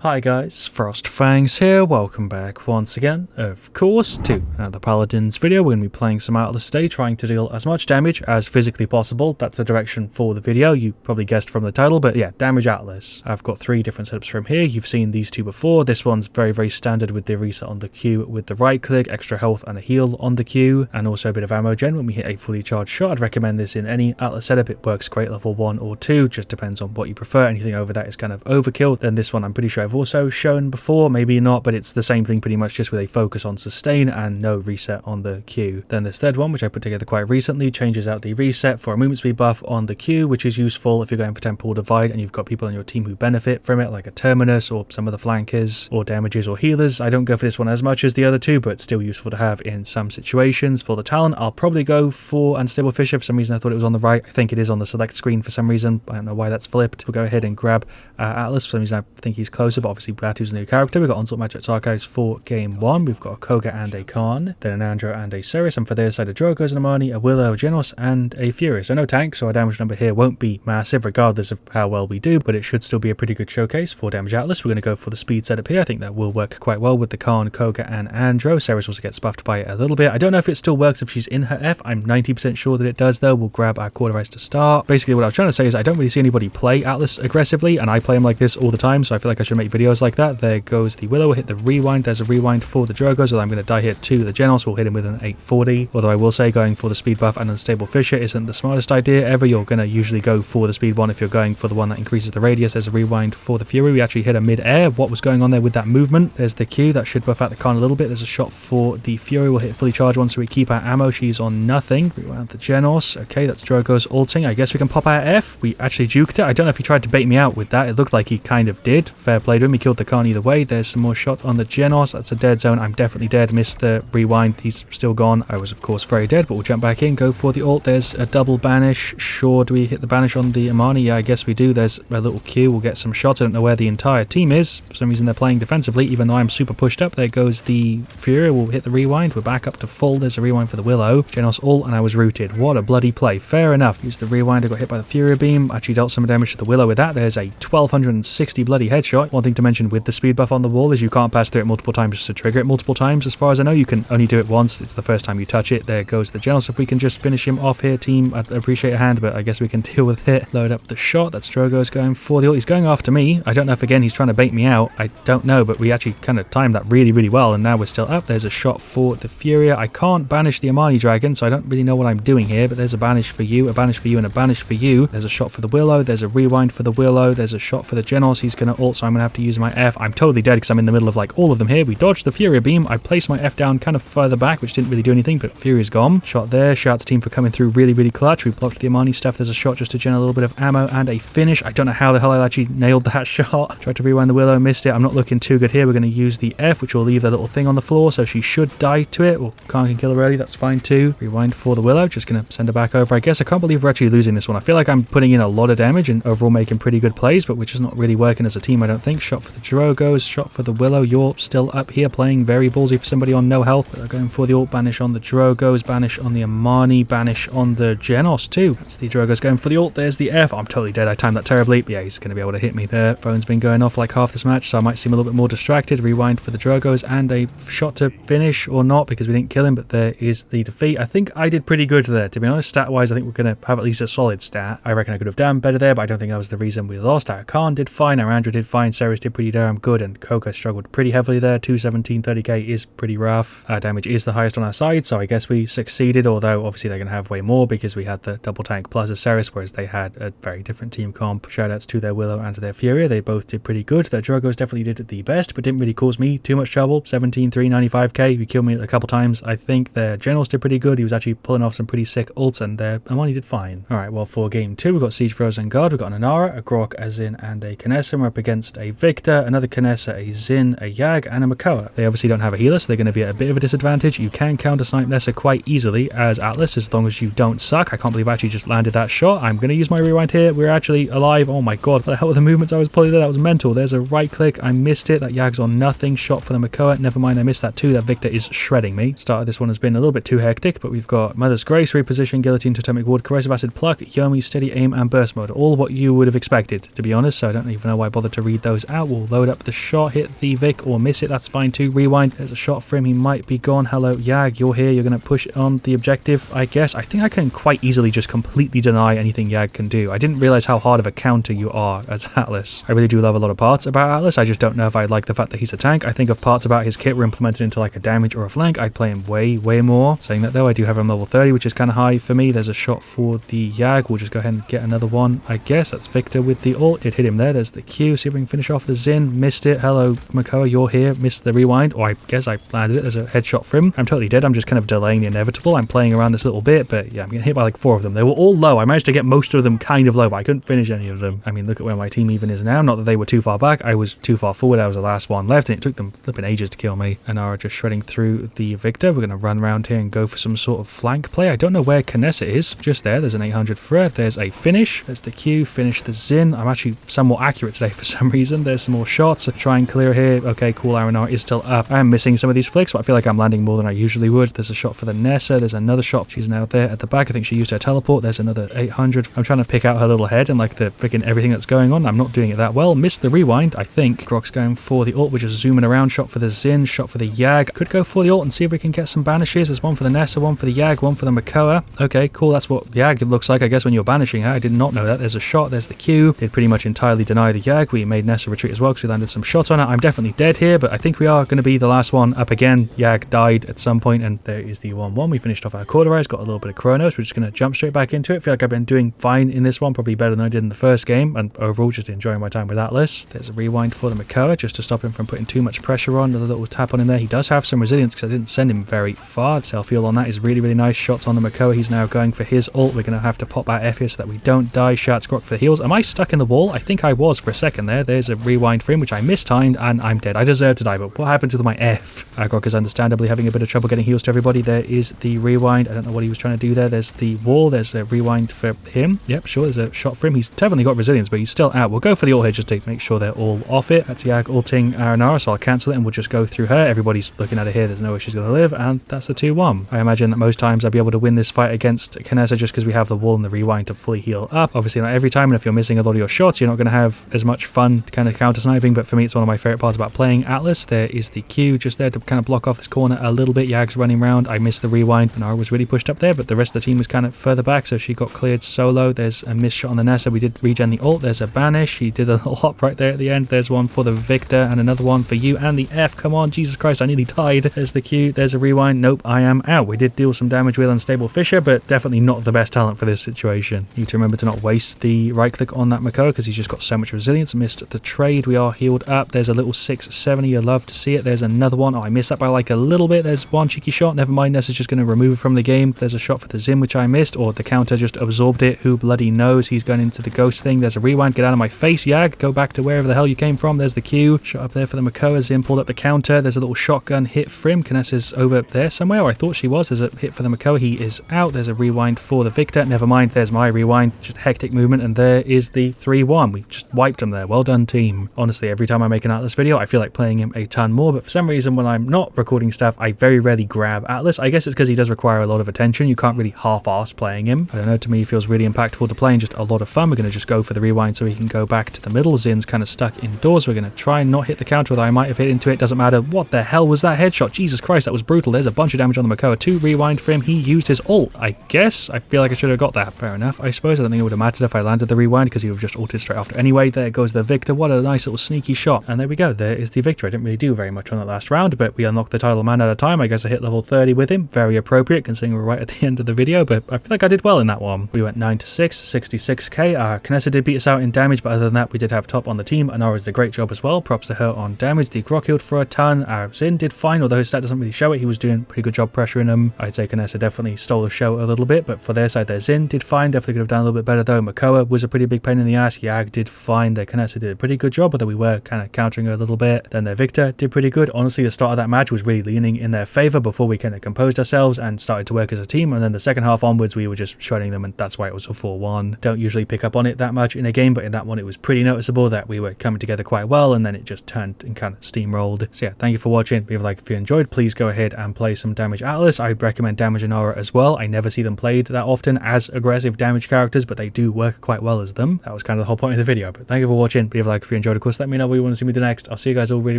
Hi guys, FrostFangs here, welcome back once again, of course, to another Paladins video. We're going to be playing some Atlas today, trying to deal as much damage as physically possible. That's the direction for the video, you probably guessed from the title, but yeah, Damage Atlas. I've got three different setups from here. You've seen these two before. This one's very standard with the reset on the Q with the right click, extra health and a heal on the Q, and also a bit of ammo gen when we hit a fully charged shot. I'd recommend this in any Atlas setup. It works great level 1 or 2, just depends on what you prefer. Anything over that is kind of overkill. Then this one I'm pretty sure I've also shown before, maybe not, but it's the same thing pretty much, just with a focus on sustain and no reset on the Q. Then this third one, which I put together quite recently, changes out the reset for a movement speed buff on the Q, which is useful if you're going for Temple Divide and you've got people on your team who benefit from it, like a Terminus or some of the flankers or damages or healers. I don't go for this one as much as the other two, but still useful to have in some situations. For the talent, I'll probably go for Unstable Fisher. For some reason I thought it was on the right. I think it is on the select screen for some reason. I don't know why that's flipped. We'll go ahead and grab Atlas. For some reason I think he's closer, but obviously Batu's a new character. We've got Onslaught Magic Archives for game 1. We've got a Koga and a Khan, then an Andro and a Ceres, and for their side a Drogoz, an Amani, a Willow, a Genos, and a Fury. So no tank, so our damage number here won't be massive regardless of how well we do, but it should still be a pretty good showcase for Damage Atlas. We're going to go for the speed setup here. I think that will work quite well with the Khan, Koga, and Andro. Ceres also gets buffed by it a little bit. I don't know if it still works if she's in her F. I'm 90% sure that it does though. We'll grab our Hi-Rez to start. Basically what I was trying to say is I don't really see anybody play Atlas aggressively, and I play him like this all the time, so I feel like I should make videos like that. There goes the Willow. We'll hit the rewind. There's a rewind for the Drogoz, although I'm going to die here to the Genos. We'll hit him with an 840. Although I will say going for the speed buff and Unstable Fisher isn't the smartest idea ever. You're going to usually go for the speed one if you're going for the one that increases the radius. There's a rewind for the Fury. We actually hit a mid-air. What was going on there with that movement? There's the Q. That should buff out the Khan a little bit. There's a shot for the Fury. We'll hit fully charged one so we keep our ammo. She's on nothing. Rewind the Genos. Okay, that's Drogoz ulting. I guess we can pop our F. We actually juked it. I don't know if he tried to bait me out with that. It looked like he kind of did. Fair play to him. He killed the Khan either way. There's some more shots on the Genos. That's a dead zone. I'm definitely dead. Missed the rewind. He's still gone. I was of course very dead, but we'll jump back in, go for the ult. There's a double banish. Sure, do we hit the banish on the Amani? Yeah, I guess we do. There's a little Q. We'll get some shots. I don't know where the entire team is. For some reason they're playing defensively, even though I'm super pushed up. There goes the Fury. We'll hit the rewind. We're back up to full. There's a rewind for the Willow. Genos ult, and I was rooted. What a bloody play. Fair enough. Used the rewind. I got hit by the Fury beam. Actually dealt some damage to the Willow with that. There's a 1260 bloody headshot. One thing to mention with the speed buff on the wall is you can't pass through it multiple times just to trigger it multiple times. As far as I know, you can only do it once. It's the first time you touch it. There goes the Genos. If we can just finish him off here, team, I'd appreciate a hand, but I guess we can deal with it. Load up the shot. That's Drogoz going for the ult. He's going after me. I don't know if again he's trying to bait me out. I don't know, but we actually kind of timed that really well, and now we're still up. There's a shot for the Furia. I can't banish the Amani Dragon, so I don't really know what I'm doing here, but there's a banish for you, a banish for you, and a banish for you. There's a shot for the Willow. There's a rewind for the Willow. There's a shot for the Genos. He's going to ult, so I'm going to have to use my F. I'm totally dead because I'm in the middle of like all of them here. We dodged the Fury beam. I placed my F down kind of further back, which didn't really do anything, but Fury's gone. Shot there. Shouts team for coming through really clutch. We blocked the Amani stuff. There's a shot just to generate a little bit of ammo and a finish. I don't know how the hell I actually nailed that shot. Tried to rewind the Willow, missed it. I'm not looking too good here. We're going to use the F, which will leave that little thing on the floor, so she should die to it. Or Khan can kill her early. That's fine too. Rewind for the Willow. Just going to send her back over. I guess I can't believe we're actually losing this one. I feel like I'm putting in a lot of damage and overall making pretty good plays, but which is not really working as a team, I don't think. Shot for the Drogoz. Shot for the Willow. You're still up here playing very ballsy for somebody on no health, but they're going for the ult. Banish on the Drogoz. Banish on the Amani. Banish on the Genos too. That's the Drogoz going for the ult. There's the F. I'm totally dead. I timed that terribly. But yeah, he's going to be able to hit me there. Phone's been going off like half this match, so I might seem a little bit more distracted. Rewind for the Drogoz and a shot to finish, or not, because we didn't kill him, but there is the defeat. I think I did pretty good there, to be honest. Stat-wise, I think we're going to have at least a solid stat. I reckon I could have done better there, but I don't think that was the reason we lost. Our Khan did fine. Our Andro did fine. Ceres did pretty damn good, and Koga struggled pretty heavily there. 217, 30k is pretty rough. Our damage is the highest on our side, so I guess we succeeded, although obviously they're going to have way more because we had the double tank plus a Ceres, whereas they had a very different team comp. Shoutouts to their Willow and to their Fury. They both did pretty good. Their Drogoz definitely did it the best, but didn't really cause me too much trouble. 17, 3, 95k. You killed me a couple times. I think their Genos did pretty good. He was actually pulling off some pretty sick ults, and their Amani did fine. Alright, well, for game 2, we've got Siege Frozen Guard. We've got an Inara, a Grok, a Zin, and a Kinessa. We're up against a Victor, another Kinessa, a Zin, a Yag, and a Makoa. They obviously don't have a healer, so they're going to be at a bit of a disadvantage. You can counter snipe Nessa quite easily as Atlas, as long as you don't suck. I can't believe I actually just landed that shot. I'm going to use my rewind here. We're actually alive. Oh my god, what the hell were the movements I was pulling there? That was mental. There's a right click. I missed it. That Yag's on nothing. Shot for the Makoa. Never mind, I missed that too. That Victor is shredding me. Start of this one has been a little bit too hectic, but we've got Mother's Grace, Reposition, Guillotine, Totemic Ward, Corrosive Acid, Pluck, Yomi, Steady Aim, and Burst Mode. All what you would have expected, to be honest, so I don't even know why I bothered to read those out. We'll load up the shot, hit the Vic or miss it. That's fine too. Rewind. There's a shot for him. He might be gone. Hello, Yag. You're here. You're going to push on the objective, I guess. I think I can quite easily just completely deny anything Yag can do. I didn't realize how hard of a counter you are as Atlas. I really do love a lot of parts about Atlas. I just don't know if I like the fact that he's a tank. I think if parts about his kit were implemented into like a damage or a flank, I'd play him way more. Saying that though, I do have him level 30, which is kind of high for me. There's a shot for the Yag. We'll just go ahead and get another one, I guess. That's Victor with the ult. Did hit him there. There's the Q. See if we can finish off the Zin. Missed it. Hello, Makoa, you're here. Missed the rewind. Or I guess I landed it. There's a headshot for him. I'm totally dead. I'm just kind of delaying the inevitable. I'm playing around this little bit, but yeah, I'm getting hit by like 4 of them. They were all low. I managed to get most of them kind of low, but I couldn't finish any of them. I mean, look at where my team even is now. Not that they were too far back. I was too far forward. I was the last one left, and it took them flipping ages to kill me. And are just shredding through the Victor. We're going to run around here and go for some sort of flank play. I don't know where Knessa is. Just there. There's an 800 for her. There's a finish. There's the Q. Finish the Zin. I'm actually somewhat accurate today for some reason. There's some more shots. Try and clear here. Okay, cool. Aranar is still up. I am missing some of these flicks, but I feel like I'm landing more than I usually would. There's a shot for the Nessa. There's another shot. She's now there at the back. I think she used her teleport. There's another 800. I'm trying to pick out her little head and like the freaking everything that's going on. I'm not doing it that well. Missed the rewind, I think. Grok's going for the ult, which is zooming around. Shot for the Zin. Shot for the Yag. Could go for the ult and see if we can get some banishes. There's one for the Nessa, one for the Yag, one for the Makoa. Okay, cool. That's what Yag looks like, I guess, when you're banishing her. I did not know that. There's a shot. There's the Q. Did pretty much entirely deny the Yag. We made Nessa retreat as well because we landed some shots on her. I'm definitely dead here, but I think we are going to be the last one up again. Yag died at some point, and there is the 1-1. We finished off our Hi-Rez, got a little bit of Chronos. We're just going to jump straight back into it. Feel like I've been doing fine in this one, probably better than I did in the first game, and overall just enjoying my time with Atlas. There's a rewind for the Makoa just to stop him from putting too much pressure on. Another little tap on him there. He does have some resilience because I didn't send him very far. Self-heal on that is really nice. Shots on the Makoa. He's now going for his ult. We're going to have to pop our F here so that we don't die. Shots Grok for the heals. Am I stuck in the wall? I think I was for a second there. There's a rewind for him, which I mistimed, and I'm dead. I deserve to die, but what happened to my F? Grok is understandably having a bit of trouble getting heals to everybody. There is the rewind. I don't know what he was trying to do there. There's the wall. There's a rewind for him. Yep, sure. There's a shot for him. He's definitely got resilience, but he's still out. We'll go for the ult here just to make sure they're all off it. That's Yag ulting Aranara, so I'll cancel it and we'll just go through her. Everybody's looking at her here. There's no way she's going to live, and that's the 2-1. I imagine that most times I'll be able to win this fight against Knessa just because we have the wall and the rewind to fully heal up. Obviously not every time, and if you're missing a lot of your shots, you're not going to have as much fun kind of counter sniping, but for me it's one of my favorite parts about playing Atlas. There is the Q just there to kind of block off this corner a little bit. Yag's running around. I missed the rewind, and Nara was really pushed up there, but the rest of the team was kind of further back, so she got cleared solo. There's a missed shot on the Nessa. We did regen the ult. There's a banish. He did a little hop right there at the end. There's one for the Victor and another one for you and the F. Come on, Jesus Christ, I nearly died. There's the Q. There's a rewind. Nope, I am out. We did deal some damage with Unstable Fisher, but definitely not the best talent for this situation. Need to remember to not waste the right click on that Makoa because he's just got so much resilience. Missed the trade. We are healed up. There's a little 670. You love to see it. There's another one. Oh, I missed that by like a little bit. There's one cheeky shot. Never mind. Nessa's just going to remove it from the game. There's a shot for the Zim, which I missed, or the counter just absorbed it. Who bloody knows? He's going into the ghost thing. There's a rewind. Get out of my face, Yag. Go back to wherever the hell you came from. There's the Q. Shot up there for the Makoa. Zim pulled up the counter. There's a little shotgun hit for him. Knessa's over there somewhere, or I thought she was. There's a hit for the Makoa. He is out. There's a rewind for the Victor. Never mind. There's my rewind. Just hectic movement, and there is the 3-1. We just wiped him there. Well done, team. Honestly, every time I make an Atlas video, I feel like playing him a ton more, but for some reason, when I'm not recording stuff, I very rarely grab Atlas. I guess it's because he does require a lot of attention. You can't really half-ass playing him. I don't know, to me, he feels really impactful to play and just a lot of fun. We're going to just go for the rewind so he can go back to the middle. Zin's kind of stuck indoors. We're going to try and not hit the counter, although I might have hit into it. Doesn't matter. What the hell was that headshot? Jesus Christ, that was brutal. There's a bunch of damage on the Makoa. 2 rewind for him. He used his ult, I guess. I feel like I should have got that. Fair enough, I suppose. I don't think it would have mattered if I landed the rewind because he would have just ulted straight after anyway. There goes the Victor. What a nice little sneaky shot. And there we go. There is the Victor. I didn't really do very much on that last round, but we unlocked the title man at a time. I guess I hit level 30 with him. Very appropriate considering we're right at the end of the video, but I feel like I did well in that one. We went 9-6, 66k. Knessa did beat us out in damage, but other than that, we did have top on the team. Anara did a great job as well. Props to her on damage. The Grok healed for a ton. Zin did fine, although his stat doesn't really show it. He was doing a pretty good job pressuring him. I'd say Knessa definitely stole the show a little bit, but for their side there, Zin did fine. Definitely could have done a little bit better though. Makoa was a pretty big pain in the ass. Yag did fine. Their Knessa did a pretty good job, although we were kind of countering her a little bit. Then their Victor did pretty good. Honestly, the start of that match was really leaning in their favor before we kind of composed ourselves and started to work as a team, and then the second half onwards we were just shredding them, and that's why it was a 4-1. Don't usually pick up on it that much in a game, but in that one it was pretty noticeable that we were coming together quite well, and then it just turned and kind of steamrolled. So yeah, thank you for watching. Leave a like if you enjoyed. Please go ahead and play some Damage Atlas. I'd recommend Damage Anara as well. I never see them played that often as aggressive damage characters, but they do work quite well as them. That was kind of the whole point of the video, but thank you for watching. Leave a like if you you enjoyed, of course, let me know what you want to see me do next. I'll see you guys all really,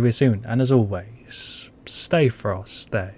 really soon. And as always, stay frosty.